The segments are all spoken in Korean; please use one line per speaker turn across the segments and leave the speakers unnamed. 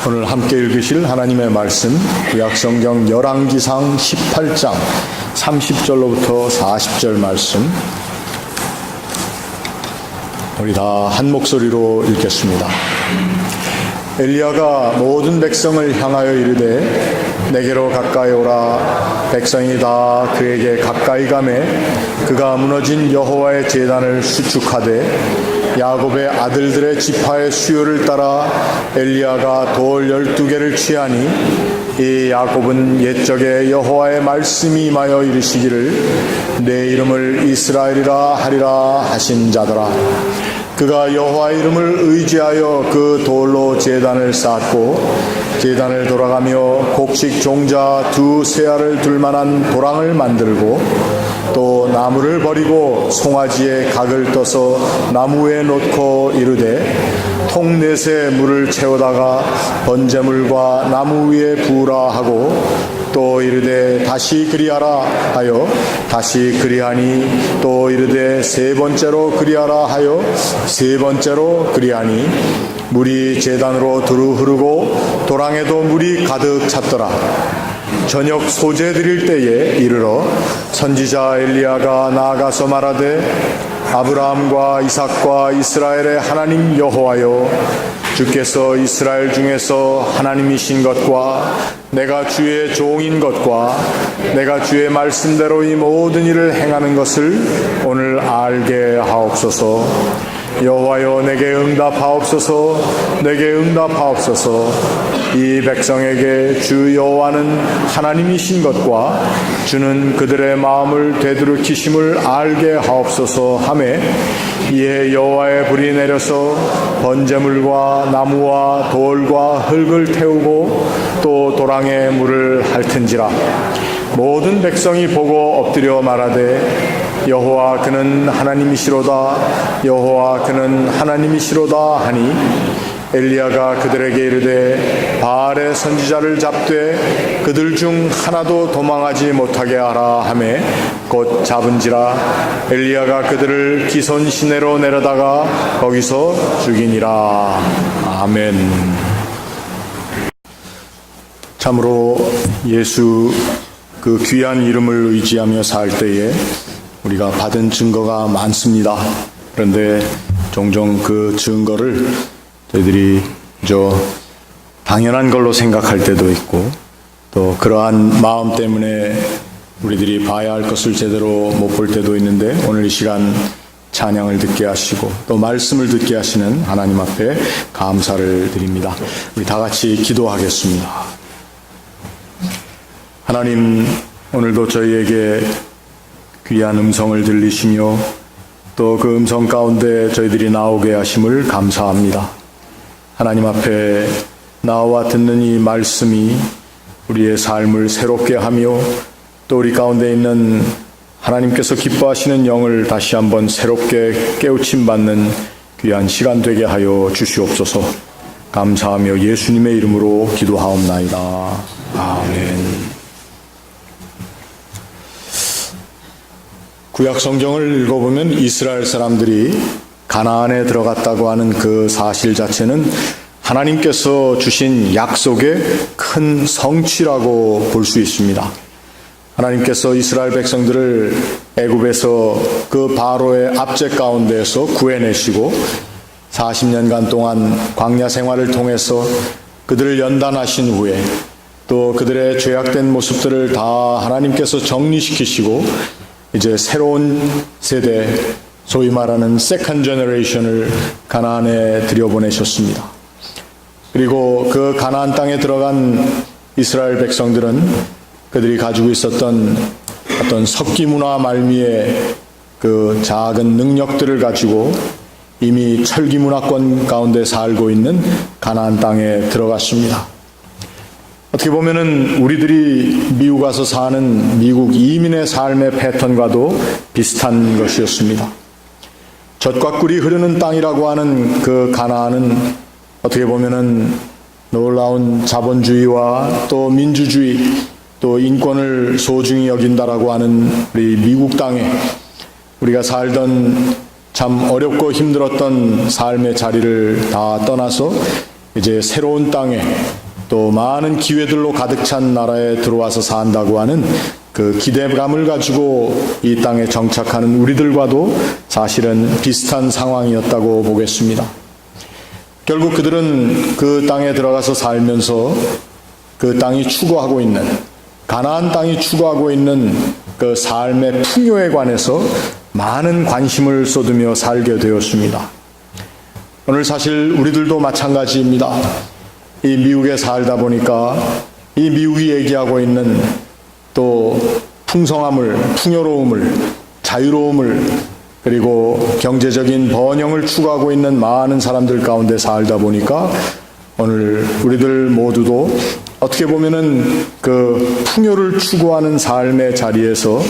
오늘 함께 읽으실 하나님의 말씀 구약성경 열왕기상 18장 30절로부터 40절 말씀 우리 다 한 목소리로 읽겠습니다. 엘리야가 모든 백성을 향하여 이르되 내게로 가까이 오라. 백성이 다 그에게 가까이 가매 그가 무너진 여호와의 제단을 수축하되 야곱의 아들들의 지파의 수요를 따라 엘리야가 돌 12개를 취하니 이 야곱은 옛적에 여호와의 말씀이 임하여 이르시기를 내 이름을 이스라엘이라 하리라 하신 자더라. 그가 여호와 이름을 의지하여 그 돌로 제단을 쌓았고 제단을 돌아가며 곡식 종자 두 세알을 둘 만한 도랑을 만들고 또 나무를 버리고 송아지에 각을 떠서 나무에 놓고 이르되 통넷에 물을 채우다가 번제물과 나무 위에 부으라 하고 또 이르되 다시 그리하라 하여 다시 그리하니 또 이르되 세 번째로 그리하라 하여 세 번째로 그리하니 물이 제단으로 두루 흐르고 도랑에도 물이 가득 찼더라. 저녁 소제 드릴 때에 이르러 선지자 엘리야가 나아가서 말하되 아브라함과 이삭과 이스라엘의 하나님 여호와여 주께서 이스라엘 중에서 하나님이신 것과 내가 주의 종인 것과 내가 주의 말씀대로 이 모든 일을 행하는 것을 오늘 알게 하옵소서. 여호와여 내게 응답하옵소서. 내게 응답하옵소서. 이 백성에게 주 여호와는 하나님이신 것과 주는 그들의 마음을 되돌이키심을 알게 하옵소서 하매 이에 여호와의 불이 내려서 번제물과 나무와 돌과 흙을 태우고 또 도랑에 물을 핥은지라. 모든 백성이 보고 엎드려 말하되 여호와 그는 하나님이시로다. 여호와 그는 하나님이시로다 하니 엘리야가 그들에게 이르되 바알의 선지자를 잡되 그들 중 하나도 도망하지 못하게 하라 하매 곧 잡은지라. 엘리야가 그들을 기손 시내로 내려다가 거기서 죽이니라. 아멘. 참으로 예수 그 귀한 이름을 의지하며 살 때에 우리가 받은 증거가 많습니다. 그런데 종종 그 증거를 저희들이 당연한 걸로 생각할 때도 있고 또 그러한 마음 때문에 우리들이 봐야 할 것을 제대로 못 볼 때도 있는데 오늘 이 시간 찬양을 듣게 하시고 또 말씀을 듣게 하시는 하나님 앞에 감사를 드립니다. 우리 다 같이 기도하겠습니다. 하나님, 오늘도 저희에게 귀한 음성을 들리시며 또 그 음성 가운데 저희들이 나오게 하심을 감사합니다. 하나님 앞에 나와 듣는 이 말씀이 우리의 삶을 새롭게 하며 또 우리 가운데 있는 하나님께서 기뻐하시는 영을 다시 한번 새롭게 깨우침 받는 귀한 시간 되게 하여 주시옵소서. 감사하며 예수님의 이름으로 기도하옵나이다. 아멘. 구약 성경을 읽어보면 이스라엘 사람들이 가나안에 들어갔다고 하는 그 사실 자체는 하나님께서 주신 약속의 큰 성취라고 볼 수 있습니다. 하나님께서 이스라엘 백성들을 애굽에서 그 바로의 압제 가운데에서 구해내시고 40년간 동안 광야 생활을 통해서 그들을 연단하신 후에 또 그들의 죄악된 모습들을 다 하나님께서 정리시키시고 이제 새로운 세대, 소위 말하는 세컨드 제너레이션을 가나안에 들여보내셨습니다. 그리고 그 가나안 땅에 들어간 이스라엘 백성들은 그들이 가지고 있었던 어떤 석기 문화 말미에 그 작은 능력들을 가지고 이미 철기 문화권 가운데 살고 있는 가나안 땅에 들어갔습니다. 어떻게 보면은 우리들이 미국 가서 사는 미국 이민의 삶의 패턴과도 비슷한 것이었습니다. 젖과 꿀이 흐르는 땅이라고 하는 그 가나안은 어떻게 보면은 놀라운 자본주의와 또 민주주의 또 인권을 소중히 여긴다라고 하는 우리 미국 땅에 우리가 살던 참 어렵고 힘들었던 삶의 자리를 다 떠나서 이제 새로운 땅에 또 많은 기회들로 가득 찬 나라에 들어와서 산다고 하는 그 기대감을 가지고 이 땅에 정착하는 우리들과도 사실은 비슷한 상황이었다고 보겠습니다. 결국 그들은 그 땅에 들어가서 살면서 그 땅이 추구하고 있는, 가나안 땅이 추구하고 있는 그 삶의 풍요에 관해서 많은 관심을 쏟으며 살게 되었습니다. 오늘 사실 우리들도 마찬가지입니다. 이 미국에 살다 보니까 이 미국이 얘기하고 있는 또 풍성함을, 풍요로움을, 자유로움을, 그리고 경제적인 번영을 추구하고 있는 많은 사람들 가운데 살다 보니까 오늘 우리들 모두도 어떻게 보면은 그 풍요를 추구하는 삶의 자리에서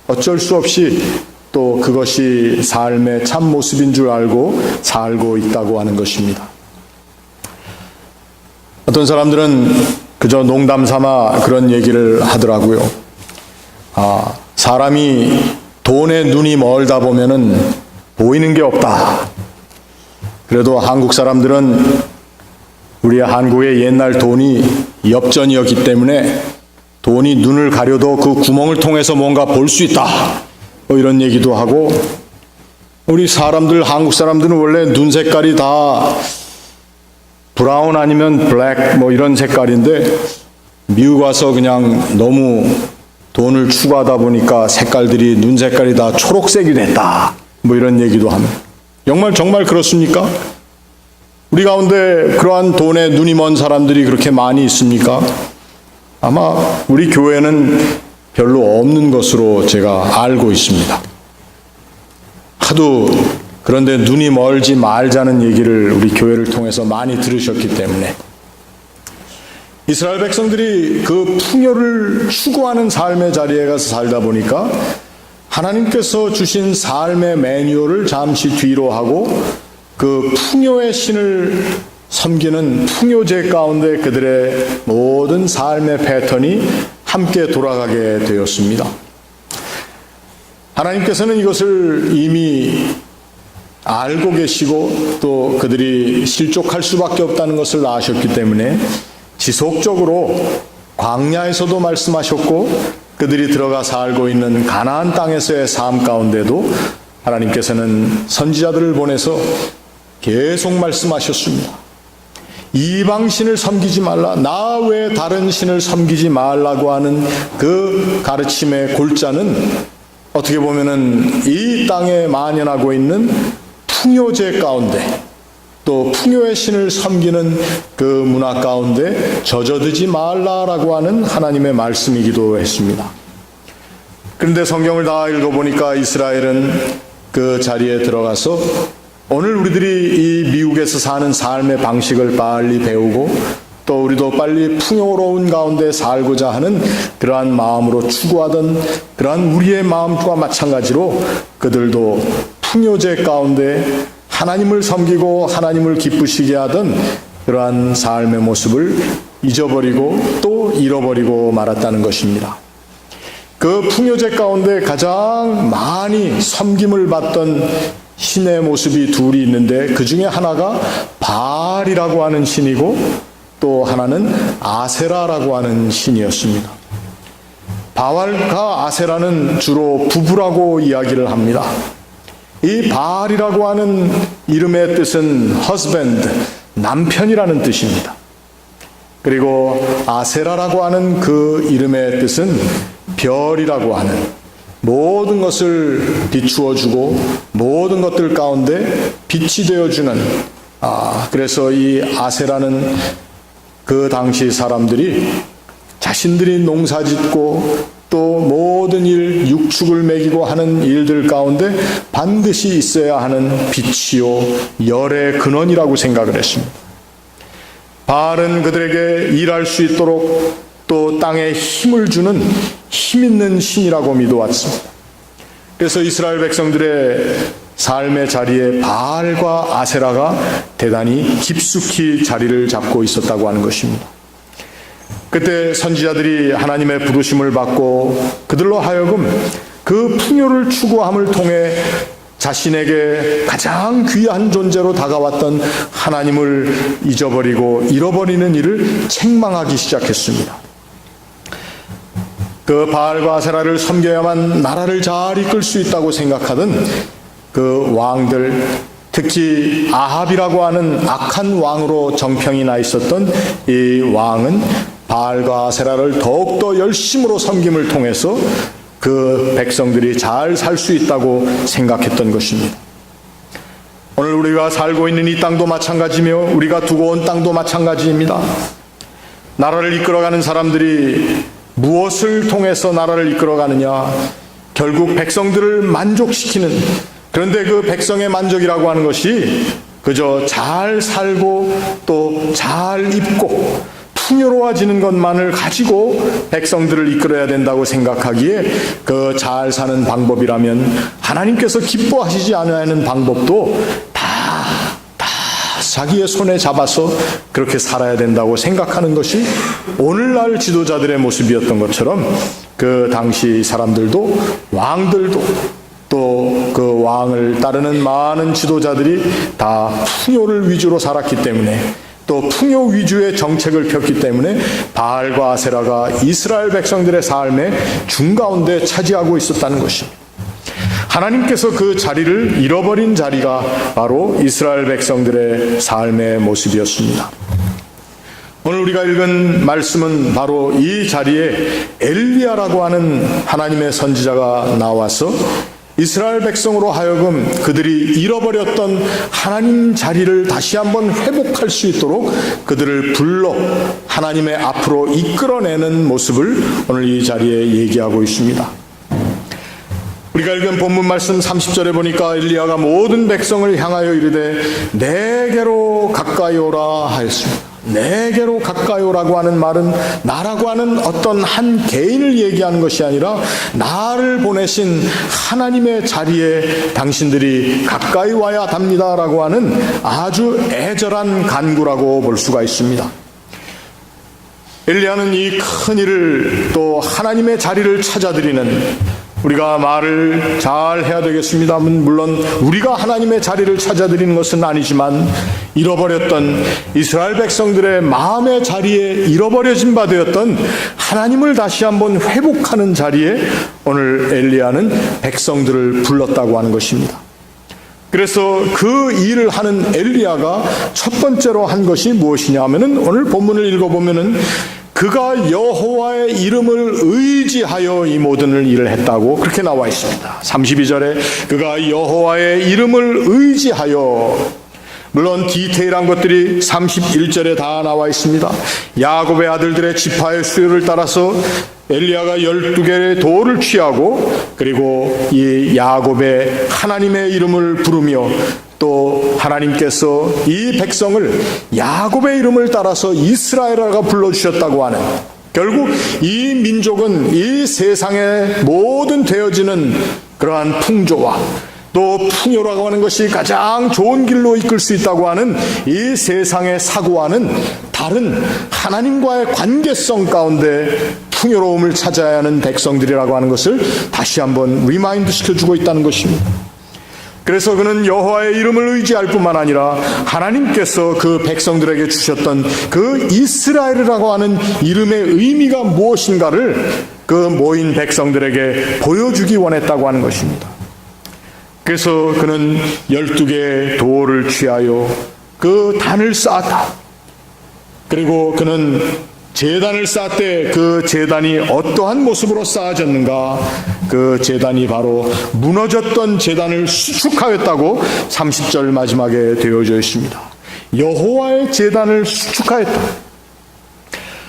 어쩔 수 없이 또 그것이 삶의 참 모습인 줄 알고 살고 있다고 하는 것입니다. 어떤 사람들은 그저 농담 삼아 그런 얘기를 하더라고요. 사람이 돈에 눈이 멀다 보면은 보이는 게 없다. 그래도 한국 사람들은 우리 한국의 옛날 돈이 엽전이었기 때문에 돈이 눈을 가려도 그 구멍을 통해서 뭔가 볼 수 있다. 뭐 이런 얘기도 하고, 우리 사람들, 한국 사람들은 원래 눈 색깔이 다 브라운 아니면 블랙 뭐 이런 색깔인데 미국 와서 그냥 너무 돈을 추구하다 보니까 색깔들이, 눈 색깔이 다 초록색이 됐다. 뭐 이런 얘기도 합니다. 정말 그렇습니까? 우리 가운데 그러한 돈에 눈이 먼 사람들이 그렇게 많이 있습니까? 아마 우리 교회는 별로 없는 것으로 제가 알고 있습니다. 하도 그런데 눈이 멀지 말자는 얘기를 우리 교회를 통해서 많이 들으셨기 때문에 이스라엘 백성들이 그 풍요를 추구하는 삶의 자리에 가서 살다 보니까 하나님께서 주신 삶의 매뉴얼을 잠시 뒤로 하고 그 풍요의 신을 섬기는 풍요제 가운데 그들의 모든 삶의 패턴이 함께 돌아가게 되었습니다. 하나님께서는 이것을 이미 알고 계시고 또 그들이 실족할 수밖에 없다는 것을 아셨기 때문에 지속적으로 광야에서도 말씀하셨고 그들이 들어가 살고 있는 가나안 땅에서의 삶 가운데도 하나님께서는 선지자들을 보내서 계속 말씀하셨습니다. 이방신을 섬기지 말라, 나 외에 다른 신을 섬기지 말라고 하는 그 가르침의 골자는 어떻게 보면은 이 땅에 만연하고 있는 풍요제 가운데 또 풍요의 신을 섬기는 그 문화 가운데 젖어들지 말라라고 하는 하나님의 말씀이기도 했습니다. 그런데 성경을 다 읽어보니까 이스라엘은 그 자리에 들어가서 오늘 우리들이 이 미국에서 사는 삶의 방식을 빨리 배우고 또 우리도 빨리 풍요로운 가운데 살고자 하는 그러한 마음으로 추구하던 그러한 우리의 마음과 마찬가지로 그들도 풍요제 가운데 하나님을 섬기고 하나님을 기쁘시게 하던 그러한 삶의 모습을 잊어버리고 또 잃어버리고 말았다는 것입니다. 그 풍요제 가운데 가장 많이 섬김을 받던 신의 모습이 둘이 있는데 그 중에 하나가 바알이라고 하는 신이고 또 하나는 아세라라고 하는 신이었습니다. 바알과 아세라는 주로 부부라고 이야기를 합니다. 이 바알이라고 하는 이름의 뜻은 husband, 남편이라는 뜻입니다. 그리고 아세라라고 하는 그 이름의 뜻은 별이라고 하는 모든 것을 비추어주고 모든 것들 가운데 빛이 되어주는 그래서 이 아세라는 그 당시 사람들이 자신들이 농사짓고 또 모든 일, 육축을 먹이고 하는 일들 가운데 반드시 있어야 하는 빛이요 열의 근원이라고 생각을 했습니다. 바알은 그들에게 일할 수 있도록 또 땅에 힘을 주는 힘 있는 신이라고 믿어왔습니다. 그래서 이스라엘 백성들의 삶의 자리에 바알과 아세라가 대단히 깊숙이 자리를 잡고 있었다고 하는 것입니다. 그때 선지자들이 하나님의 부르심을 받고 그들로 하여금 그 풍요를 추구함을 통해 자신에게 가장 귀한 존재로 다가왔던 하나님을 잊어버리고 잃어버리는 일을 책망하기 시작했습니다. 그 바알과 아세라를 섬겨야만 나라를 잘 이끌 수 있다고 생각하던 그 왕들, 특히 아합이라고 하는 악한 왕으로 정평이 나 있었던 이 왕은 바알과 아세라를 더욱더 열심으로 섬김을 통해서 그 백성들이 잘 살 수 있다고 생각했던 것입니다. 오늘 우리가 살고 있는 이 땅도 마찬가지며 우리가 두고 온 땅도 마찬가지입니다. 나라를 이끌어가는 사람들이 무엇을 통해서 나라를 이끌어가느냐? 결국 백성들을 만족시키는, 그런데 그 백성의 만족이라고 하는 것이 그저 잘 살고 또 잘 입고 풍요로워지는 것만을 가지고 백성들을 이끌어야 된다고 생각하기에 그 잘 사는 방법이라면 하나님께서 기뻐하시지 않는 방법도 다 자기의 손에 잡아서 그렇게 살아야 된다고 생각하는 것이 오늘날 지도자들의 모습이었던 것처럼 그 당시 사람들도, 왕들도, 또 그 왕을 따르는 많은 지도자들이 다 풍요를 위주로 살았기 때문에, 또 풍요 위주의 정책을 폈기 때문에 바알과 아세라가 이스라엘 백성들의 삶의 중가운데 차지하고 있었다는 것입니다. 하나님께서 그 자리를 잃어버린 자리가 바로 이스라엘 백성들의 삶의 모습이었습니다. 오늘 우리가 읽은 말씀은 바로 이 자리에 엘리야라고 하는 하나님의 선지자가 나와서 이스라엘 백성으로 하여금 그들이 잃어버렸던 하나님 자리를 다시 한번 회복할 수 있도록 그들을 불러 하나님의 앞으로 이끌어내는 모습을 오늘 이 자리에 얘기하고 있습니다. 우리가 읽은 본문 말씀 30절에 보니까 엘리야가 모든 백성을 향하여 이르되 내게로 가까이 오라 하였습니다. 내게로 가까이 오라고 하는 말은 나라고 하는 어떤 한 개인을 얘기하는 것이 아니라 나를 보내신 하나님의 자리에 당신들이 가까이 와야 합니다라고 하는 아주 애절한 간구라고 볼 수가 있습니다. 엘리야는 이 큰 일을 또 하나님의 자리를 찾아드리는, 우리가 말을 잘 해야 되겠습니다만 물론 우리가 하나님의 자리를 찾아드리는 것은 아니지만 잃어버렸던 이스라엘 백성들의 마음의 자리에 잃어버려진 바 되었던 하나님을 다시 한번 회복하는 자리에 오늘 엘리야는 백성들을 불렀다고 하는 것입니다. 그래서 그 일을 하는 엘리야가 첫 번째로 한 것이 무엇이냐 하면은 오늘 본문을 읽어보면은 그가 여호와의 이름을 의지하여 이 모든 일을 했다고 그렇게 나와 있습니다. 32절에 그가 여호와의 이름을 의지하여, 물론 디테일한 것들이 31절에 다 나와 있습니다. 야곱의 아들들의 지파의 수요를 따라서 엘리야가 12개의 돌을 취하고 그리고 이 야곱의 하나님의 이름을 부르며 또 하나님께서 이 백성을 야곱의 이름을 따라서 이스라엘이라고 불러주셨다고 하는, 결국 이 민족은 이 세상의 모든 되어지는 그러한 풍조와 또 풍요라고 하는 것이 가장 좋은 길로 이끌 수 있다고 하는 이 세상의 사고와는 다른 하나님과의 관계성 가운데 풍요로움을 찾아야 하는 백성들이라고 하는 것을 다시 한번 리마인드 시켜주고 있다는 것입니다. 그래서 그는 여호와의 이름을 의지할 뿐만 아니라 하나님께서 그 백성들에게 주셨던 그 이스라엘이라고 하는 이름의 의미가 무엇인가를 그 모인 백성들에게 보여주기 원했다고 하는 것입니다. 그래서 그는 12개의 돌을 취하여 그 단을 쌓았다. 그리고 그는 제단을 쌓때 그 제단이 어떠한 모습으로 쌓아졌는가? 그 제단이 바로 무너졌던 제단을 수축하였다고 30절 마지막에 되어져 있습니다. 여호와의 제단을 수축하였다.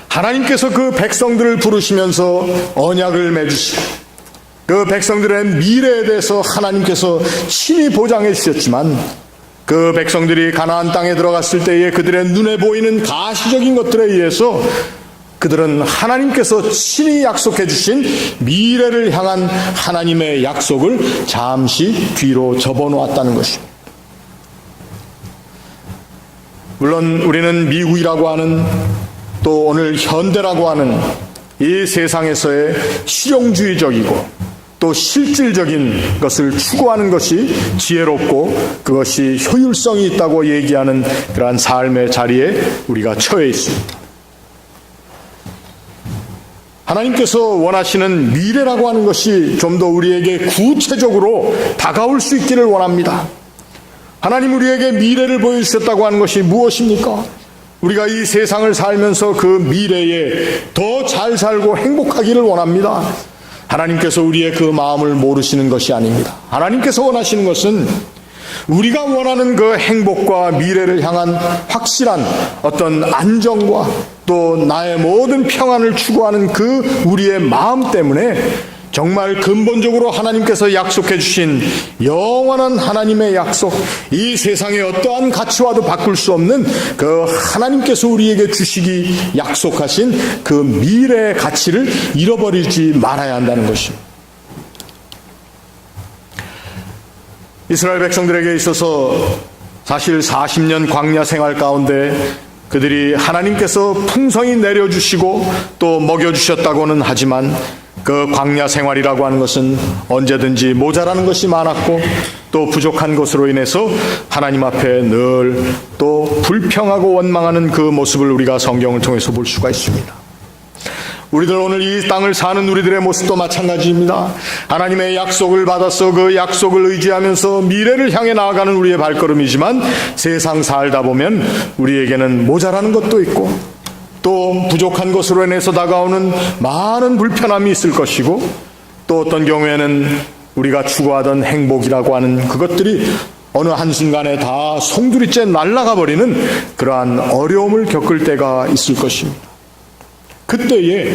하나님께서 그 백성들을 부르시면서 언약을 맺으시고 그 백성들의 미래에 대해서 하나님께서 친히 보장해 주셨지만 그 백성들이 가나안 땅에 들어갔을 때에 그들의 눈에 보이는 가시적인 것들에 의해서 그들은 하나님께서 친히 약속해 주신 미래를 향한 하나님의 약속을 잠시 뒤로 접어놓았다는 것입니다. 물론 우리는 미국이라고 하는 또 오늘 현대라고 하는 이 세상에서의 실용주의적이고 또 실질적인 것을 추구하는 것이 지혜롭고 그것이 효율성이 있다고 얘기하는 그러한 삶의 자리에 우리가 처해 있습니다. 하나님께서 원하시는 미래라고 하는 것이 좀 더 우리에게 구체적으로 다가올 수 있기를 원합니다. 하나님 우리에게 미래를 보여주셨다고 하는 것이 무엇입니까? 우리가 이 세상을 살면서 그 미래에 더 잘 살고 행복하기를 원합니다. 하나님께서 우리의 그 마음을 모르시는 것이 아닙니다. 하나님께서 원하시는 것은 우리가 원하는 그 행복과 미래를 향한 확실한 어떤 안정과 또 나의 모든 평안을 추구하는 그 우리의 마음 때문에 정말 근본적으로 하나님께서 약속해 주신 영원한 하나님의 약속, 이 세상의 어떠한 가치와도 바꿀 수 없는 그 하나님께서 우리에게 주시기 약속하신 그 미래의 가치를 잃어버리지 말아야 한다는 것입니다. 이스라엘 백성들에게 있어서 사실 40년 광야 생활 가운데 그들이 하나님께서 풍성히 내려주시고 또 먹여주셨다고는 하지만 그 광야 생활이라고 하는 것은 언제든지 모자라는 것이 많았고 또 부족한 것으로 인해서 하나님 앞에 늘 또 불평하고 원망하는 그 모습을 우리가 성경을 통해서 볼 수가 있습니다. 우리들 오늘 이 땅을 사는 우리들의 모습도 마찬가지입니다. 하나님의 약속을 받아서 그 약속을 의지하면서 미래를 향해 나아가는 우리의 발걸음이지만 세상 살다 보면 우리에게는 모자라는 것도 있고 또 부족한 것으로 인해서 다가오는 많은 불편함이 있을 것이고 또 어떤 경우에는 우리가 추구하던 행복이라고 하는 그것들이 어느 한순간에 다 송두리째 날아가 버리는 그러한 어려움을 겪을 때가 있을 것입니다. 그때에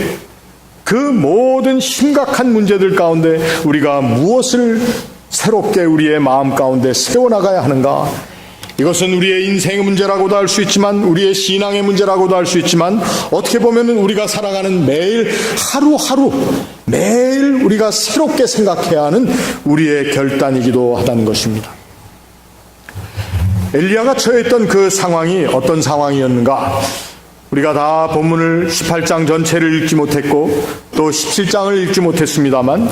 그 모든 심각한 문제들 가운데 우리가 무엇을 새롭게 우리의 마음 가운데 세워나가야 하는가? 이것은 우리의 인생의 문제라고도 할 수 있지만 우리의 신앙의 문제라고도 할 수 있지만 어떻게 보면 우리가 살아가는 매일 하루하루 매일 우리가 새롭게 생각해야 하는 우리의 결단이기도 하다는 것입니다. 엘리야가 처했던 그 상황이 어떤 상황이었는가? 우리가 다 본문을 18장 전체를 읽지 못했고 또 17장을 읽지 못했습니다만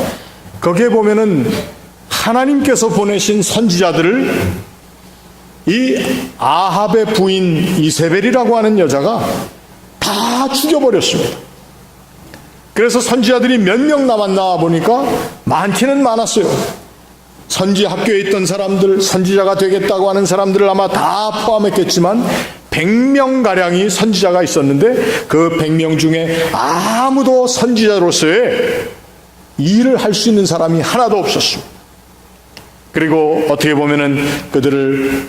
거기에 보면은 하나님께서 보내신 선지자들을 이 아합의 부인 이세벨이라고 하는 여자가 다 죽여버렸습니다. 그래서 선지자들이 몇 명 남았나 보니까 많지는 많았어요. 선지 학교에 있던 사람들, 선지자가 되겠다고 하는 사람들을 아마 다 포함했겠지만 100명가량이 선지자가 있었는데 그 100명 중에 아무도 선지자로서의 일을 할 수 있는 사람이 하나도 없었습니다. 그리고 어떻게 보면은 그들을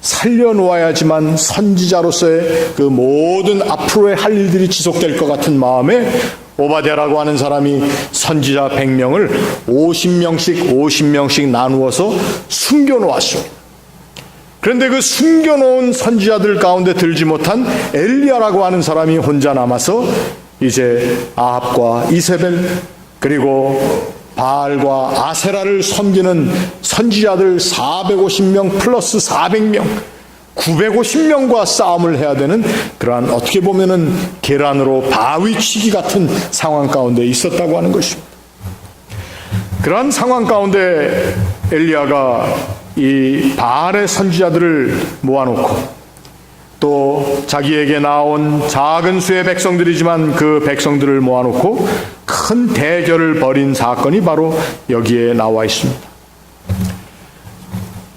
살려놓아야지만 선지자로서의 그 모든 앞으로의 할 일들이 지속될 것 같은 마음에 오바댜라고 하는 사람이 선지자 100명을 50명씩 나누어서 숨겨놓았습니다. 그런데 그 숨겨놓은 선지자들 가운데 들지 못한 엘리야라고 하는 사람이 혼자 남아서 이제 아합과 이세벨 그리고 바알과 아세라를 섬기는 선지자들 450명 플러스 400명 950명과 싸움을 해야 되는 그러한 어떻게 보면은 계란으로 바위치기 같은 상황 가운데 있었다고 하는 것입니다. 그러한 상황 가운데 엘리야가 이 바알의 선지자들을 모아놓고 또 자기에게 나온 작은 수의 백성들이지만 그 백성들을 모아놓고 큰 대결을 벌인 사건이 바로 여기에 나와 있습니다.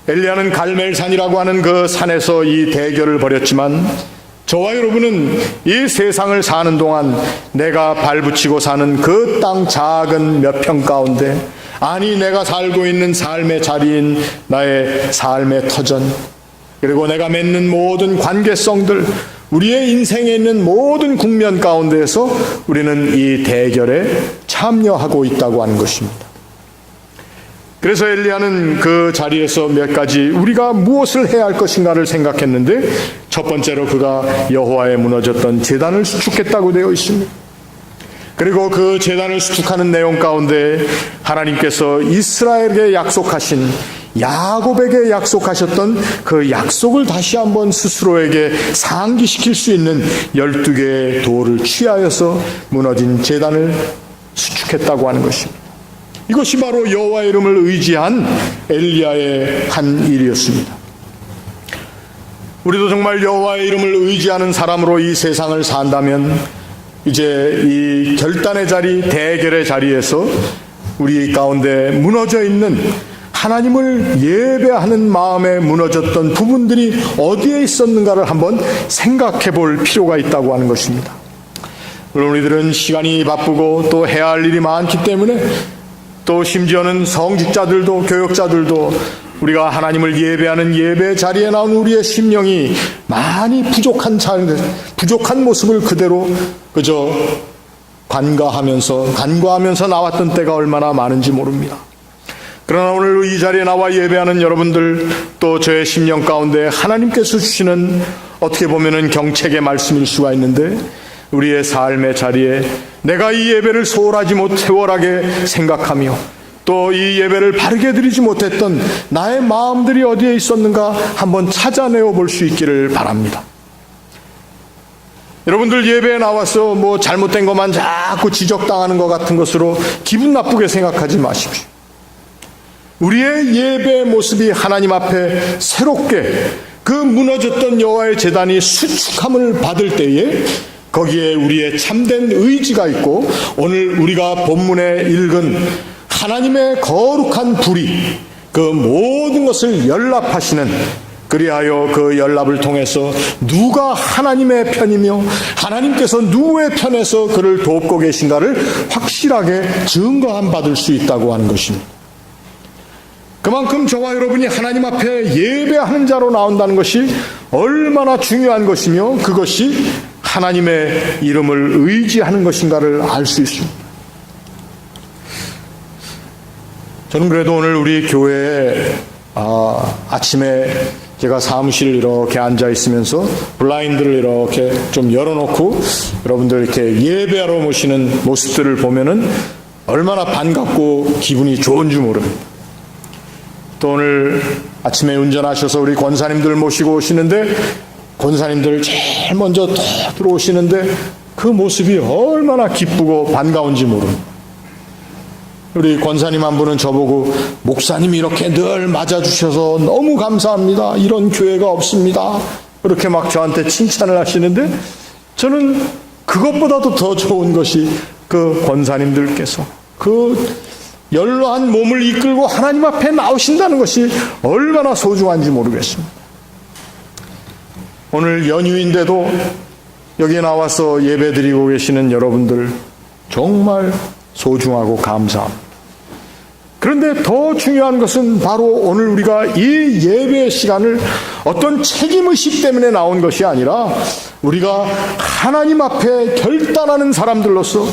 엘리야는 갈멜산이라고 하는 그 산에서 이 대결을 벌였지만 저와 여러분은 이 세상을 사는 동안 내가 발붙이고 사는 그 땅 작은 몇 평 가운데 아니 내가 살고 있는 삶의 자리인 나의 삶의 터전 그리고 내가 맺는 모든 관계성들 우리의 인생에 있는 모든 국면 가운데에서 우리는 이 대결에 참여하고 있다고 하는 것입니다. 그래서 엘리야는 그 자리에서 몇 가지 우리가 무엇을 해야 할 것인가를 생각했는데 첫 번째로 그가 여호와의 무너졌던 제단을 수축했다고 되어 있습니다. 그리고 그 제단을 수축하는 내용 가운데 하나님께서 이스라엘에게 약속하신 야곱에게 약속하셨던 그 약속을 다시 한번 스스로에게 상기시킬 수 있는 12개의 돌을 취하여서 무너진 제단을 수축했다고 하는 것입니다. 이것이 바로 여호와의 이름을 의지한 엘리야의 한 일이었습니다. 우리도 정말 여호와의 이름을 의지하는 사람으로 이 세상을 산다면 이제 이 결단의 자리, 대결의 자리에서 우리 가운데 무너져 있는 하나님을 예배하는 마음에 무너졌던 부분들이 어디에 있었는가를 한번 생각해 볼 필요가 있다고 하는 것입니다. 물론 우리들은 시간이 바쁘고 또 해야 할 일이 많기 때문에 또 심지어는 성직자들도 교역자들도 우리가 하나님을 예배하는 예배 자리에 나온 우리의 심령이 많이 부족한 모습을 그대로 그저 간과하면서 나왔던 때가 얼마나 많은지 모릅니다. 그러나 오늘 이 자리에 나와 예배하는 여러분들, 또 저의 심령 가운데 하나님께서 주시는 어떻게 보면은 경책의 말씀일 수가 있는데, 우리의 삶의 자리에 내가 이 예배를 소홀하게 생각하며 또 이 예배를 바르게 드리지 못했던 나의 마음들이 어디에 있었는가 한번 찾아내어 볼 수 있기를 바랍니다. 여러분들 예배에 나와서 뭐 잘못된 것만 자꾸 지적당하는 것 같은 것으로 기분 나쁘게 생각하지 마십시오. 우리의 예배의 모습이 하나님 앞에 새롭게 그 무너졌던 여호와의 제단이 수축함을 받을 때에 거기에 우리의 참된 의지가 있고, 오늘 우리가 본문에 읽은 하나님의 거룩한 불이 그 모든 것을 연락하시는, 그리하여 그 연락을 통해서 누가 하나님의 편이며 하나님께서 누구의 편에서 그를 돕고 계신가를 확실하게 증거함 받을 수 있다고 하는 것입니다. 그만큼 저와 여러분이 하나님 앞에 예배하는 자로 나온다는 것이 얼마나 중요한 것이며 그것이 하나님의 이름을 의지하는 것인가를 알 수 있습니다. 저는 그래도 오늘 우리 교회에 아침에 제가 사무실을 이렇게 앉아 있으면서 블라인드를 이렇게 좀 열어놓고 여러분들 이렇게 예배하러 모시는 모습들을 보면은 얼마나 반갑고 기분이 좋은 줄 모릅니다. 또 오늘 아침에 운전하셔서 우리 권사님들 모시고 오시는데, 권사님들 제일 먼저 들어오시는데 그 모습이 얼마나 기쁘고 반가운지 모릅니다. 우리 권사님 한 분은 저보고 목사님이 이렇게 늘 맞아주셔서 너무 감사합니다. 이런 교회가 없습니다. 이렇게 막 저한테 칭찬을 하시는데, 저는 그것보다도 더 좋은 것이 그 권사님들께서 그 연로한 몸을 이끌고 하나님 앞에 나오신다는 것이 얼마나 소중한지 모르겠습니다. 오늘 연휴인데도 여기에 나와서 예배드리고 계시는 여러분들 정말 소중하고 감사합니다. 그런데 더 중요한 것은 바로 오늘 우리가 이 예배 시간을 어떤 책임의식 때문에 나온 것이 아니라 우리가 하나님 앞에 결단하는 사람들로서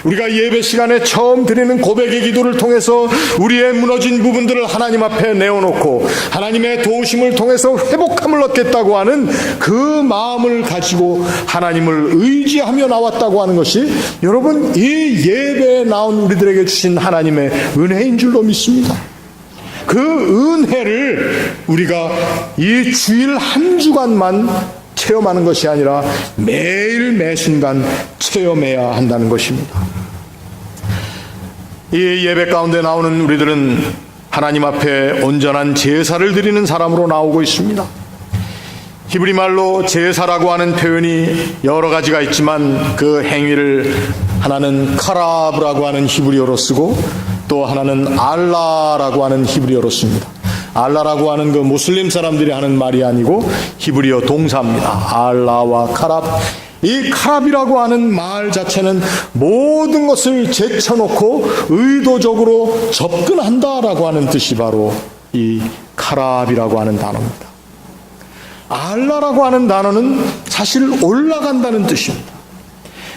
우리가 예배 시간에 처음 드리는 고백의 기도를 통해서 우리의 무너진 부분들을 하나님 앞에 내어놓고 하나님의 도우심을 통해서 회복함을 얻겠다고 하는 그 마음을 가지고 하나님을 의지하며 나왔다고 하는 것이 여러분 이 예배에 나온 우리들에게 주신 하나님의 은혜인 줄로 믿습니다. 그 은혜를 우리가 이 주일 한 주간만 체험하는 것이 아니라 매일 매순간 체험해야 한다는 것입니다. 이 예배 가운데 나오는 우리들은 하나님 앞에 온전한 제사를 드리는 사람으로 나오고 있습니다. 히브리 말로 제사라고 하는 표현이 여러 가지가 있지만 그 행위를 하나는 카라브라고 하는 히브리어로 쓰고 또 하나는 알라라고 하는 히브리어로 씁니다. 알라라고 하는 그 무슬림 사람들이 하는 말이 아니고 히브리어 동사입니다. 알라와 카랍. 이 카랍이라고 하는 말 자체는 모든 것을 제쳐놓고 의도적으로 접근한다라고 하는 뜻이 바로 이 카랍이라고 하는 단어입니다. 알라라고 하는 단어는 사실 올라간다는 뜻입니다.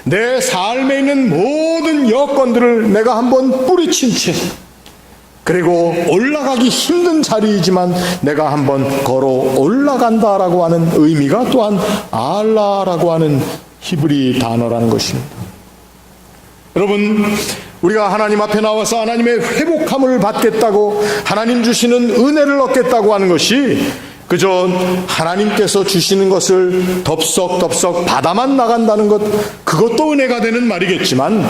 내 삶에 있는 모든 여건들을 내가 한번 뿌리친 채, 그리고 올라가기 힘든 자리이지만 내가 한번 걸어 올라간다라고 하는 의미가 또한 알라라고 하는 히브리 단어라는 것입니다. 여러분, 우리가 하나님 앞에 나와서 하나님의 회복함을 받겠다고 하나님 주시는 은혜를 얻겠다고 하는 것이 그저 하나님께서 주시는 것을 덥석덥석 받아만 나간다는 것, 그것도 은혜가 되는 말이겠지만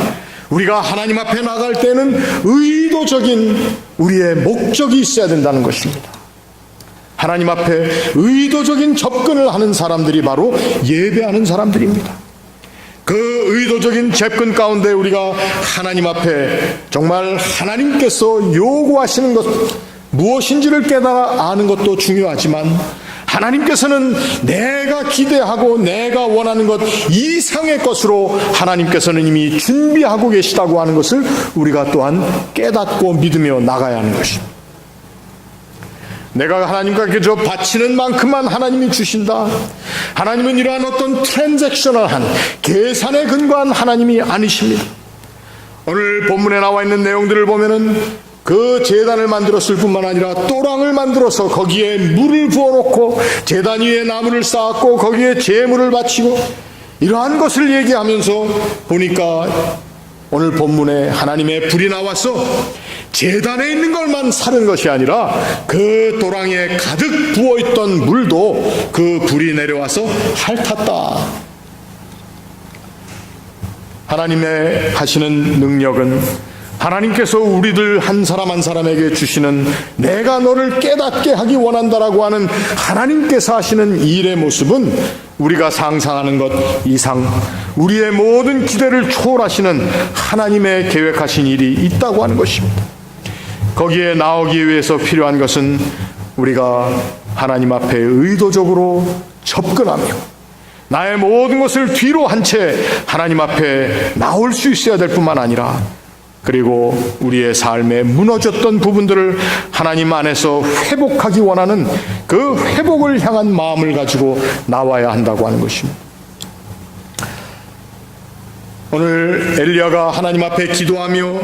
우리가 하나님 앞에 나갈 때는 의도적인 우리의 목적이 있어야 된다는 것입니다. 하나님 앞에 의도적인 접근을 하는 사람들이 바로 예배하는 사람들입니다. 그 의도적인 접근 가운데 우리가 하나님 앞에 정말 하나님께서 요구하시는 것 무엇인지를 깨달아 아는 것도 중요하지만, 하나님께서는 내가 기대하고 내가 원하는 것 이상의 것으로 하나님께서는 이미 준비하고 계시다고 하는 것을 우리가 또한 깨닫고 믿으며 나가야 하는 것입니다. 내가 하나님과 그저 바치는 만큼만 하나님이 주신다. 하나님은 이러한 어떤 트랜잭셔널한 계산에 근거한 하나님이 아니십니다. 오늘 본문에 나와 있는 내용들을 보면은 그 제단을 만들었을 뿐만 아니라 또랑을 만들어서 거기에 물을 부어놓고 제단 위에 나무를 쌓았고 거기에 제물을 바치고 이러한 것을 얘기하면서 보니까 오늘 본문에 하나님의 불이 나와서 제단에 있는 것만 사는 것이 아니라 그 도랑에 가득 부어있던 물도 그 불이 내려와서 핥았다. 하나님의 하시는 능력은 하나님께서 우리들 한 사람 한 사람에게 주시는 내가 너를 깨닫게 하기 원한다라고 하는 하나님께서 하시는 일의 모습은 우리가 상상하는 것 이상 우리의 모든 기대를 초월하시는 하나님의 계획하신 일이 있다고 하는 것입니다. 거기에 나오기 위해서 필요한 것은 우리가 하나님 앞에 의도적으로 접근하며 나의 모든 것을 뒤로 한 채 하나님 앞에 나올 수 있어야 될 뿐만 아니라, 그리고 우리의 삶에 무너졌던 부분들을 하나님 안에서 회복하기 원하는 그 회복을 향한 마음을 가지고 나와야 한다고 하는 것입니다. 오늘 엘리야가 하나님 앞에 기도하며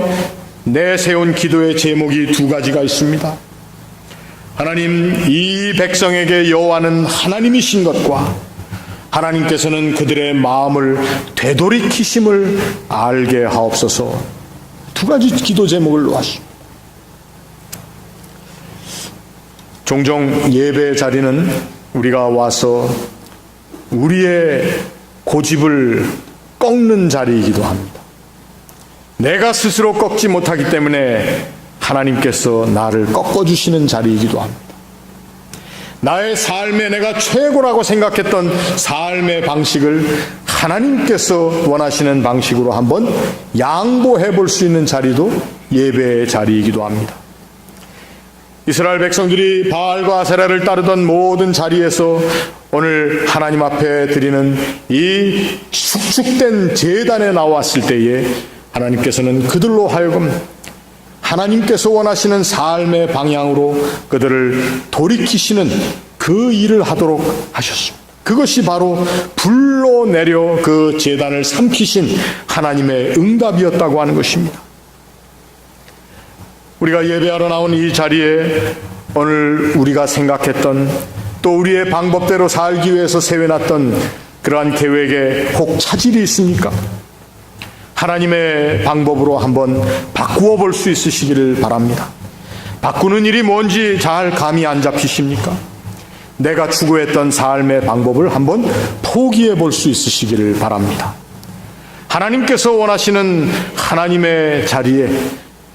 내세운 기도의 제목이 두 가지가 있습니다. 하나님, 이 백성에게 여호와는 하나님이신 것과 하나님께서는 그들의 마음을 되돌이키심을 알게 하옵소서. 두 가지 기도 제목을 놓았습니다. 종종 예배 자리는 우리가 와서 우리의 고집을 꺾는 자리이기도 합니다. 내가 스스로 꺾지 못하기 때문에 하나님께서 나를 꺾어주시는 자리이기도 합니다. 나의 삶에 내가 최고라고 생각했던 삶의 방식을 하나님께서 원하시는 방식으로 한번 양보해 볼 수 있는 자리도 예배의 자리이기도 합니다. 이스라엘 백성들이 바알과 아세라를 따르던 모든 자리에서 오늘 하나님 앞에 드리는 이 축축된 제단에 나왔을 때에 하나님께서는 그들로 하여금 하나님께서 원하시는 삶의 방향으로 그들을 돌이키시는 그 일을 하도록 하셨습니다. 그것이 바로 불로 내려 그 제단을 삼키신 하나님의 응답이었다고 하는 것입니다. 우리가 예배하러 나온 이 자리에 오늘 우리가 생각했던 또 우리의 방법대로 살기 위해서 세워놨던 그러한 계획에 혹 차질이 있습니까? 하나님의 방법으로 한번 바꾸어 볼 수 있으시기를 바랍니다. 바꾸는 일이 뭔지 잘 감이 안 잡히십니까? 내가 추구했던 삶의 방법을 한번 포기해 볼 수 있으시기를 바랍니다. 하나님께서 원하시는 하나님의 자리에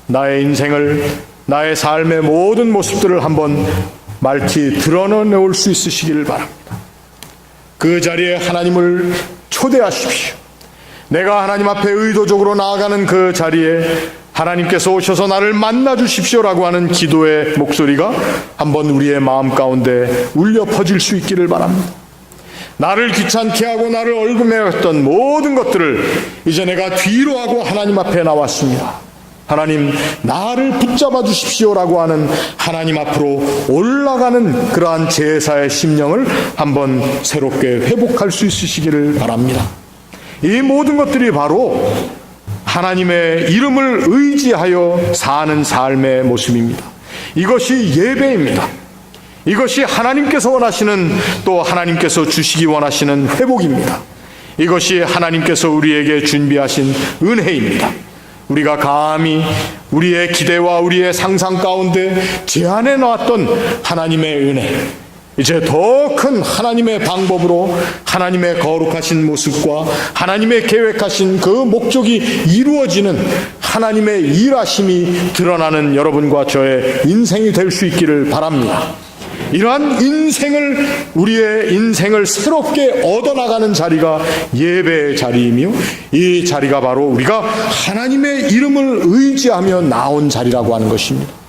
나의 인생을, 나의 삶의 모든 모습들을 한번 말티 드러내올 수 있으시기를 바랍니다. 그 자리에 하나님을 초대하십시오. 내가 하나님 앞에 의도적으로 나아가는 그 자리에 하나님께서 오셔서 나를 만나 주십시오라고 하는 기도의 목소리가 한번 우리의 마음 가운데 울려 퍼질 수 있기를 바랍니다. 나를 귀찮게 하고 나를 얼굴매었던 모든 것들을 이제 내가 뒤로 하고 하나님 앞에 나왔습니다. 하나님, 나를 붙잡아 주십시오라고 하는 하나님 앞으로 올라가는 그러한 제사의 심령을 한번 새롭게 회복할 수 있으시기를 바랍니다. 이 모든 것들이 바로 하나님의 이름을 의지하여 사는 삶의 모습입니다. 이것이 예배입니다. 이것이 하나님께서 원하시는, 또 하나님께서 주시기 원하시는 회복입니다. 이것이 하나님께서 우리에게 준비하신 은혜입니다. 우리가 감히 우리의 기대와 우리의 상상 가운데 제안해 놨던 하나님의 은혜, 이제 더 큰 하나님의 방법으로 하나님의 거룩하신 모습과 하나님의 계획하신 그 목적이 이루어지는 하나님의 일하심이 드러나는 여러분과 저의 인생이 될 수 있기를 바랍니다. 이러한 우리의 인생을 새롭게 얻어나가는 자리가 예배의 자리이며, 이 자리가 바로 우리가 하나님의 이름을 의지하며 나온 자리라고 하는 것입니다.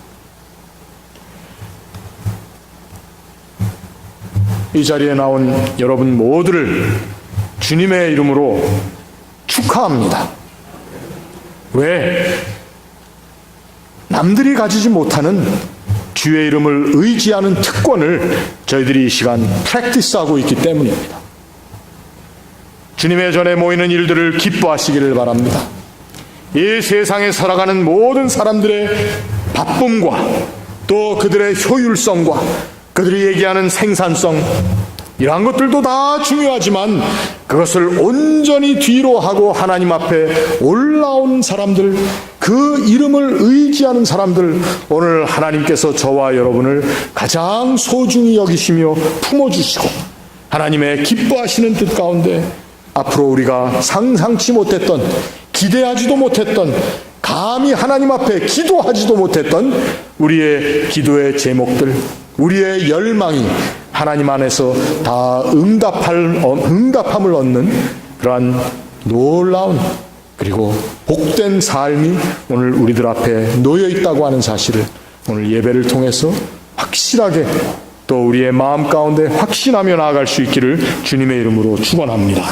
이 자리에 나온 여러분 모두를 주님의 이름으로 축하합니다. 왜? 남들이 가지지 못하는 주의 이름을 의지하는 특권을 저희들이 이 시간 프랙티스하고 있기 때문입니다. 주님의 전에 모이는 일들을 기뻐하시기를 바랍니다. 이 세상에 살아가는 모든 사람들의 바쁨과 또 그들의 효율성과 그들이 얘기하는 생산성, 이러한 것들도 다 중요하지만 그것을 온전히 뒤로 하고 하나님 앞에 올라온 사람들, 그 이름을 의지하는 사람들, 오늘 하나님께서 저와 여러분을 가장 소중히 여기시며 품어주시고 하나님의 기뻐하시는 뜻 가운데 앞으로 우리가 상상치 못했던, 기대하지도 못했던, 감히 하나님 앞에 기도하지도 못했던 우리의 기도의 제목들, 우리의 열망이 하나님 안에서 다 응답함을 얻는 그러한 놀라운 그리고 복된 삶이 오늘 우리들 앞에 놓여 있다고 하는 사실을 오늘 예배를 통해서 확실하게 또 우리의 마음 가운데 확신하며 나아갈 수 있기를 주님의 이름으로 축원합니다.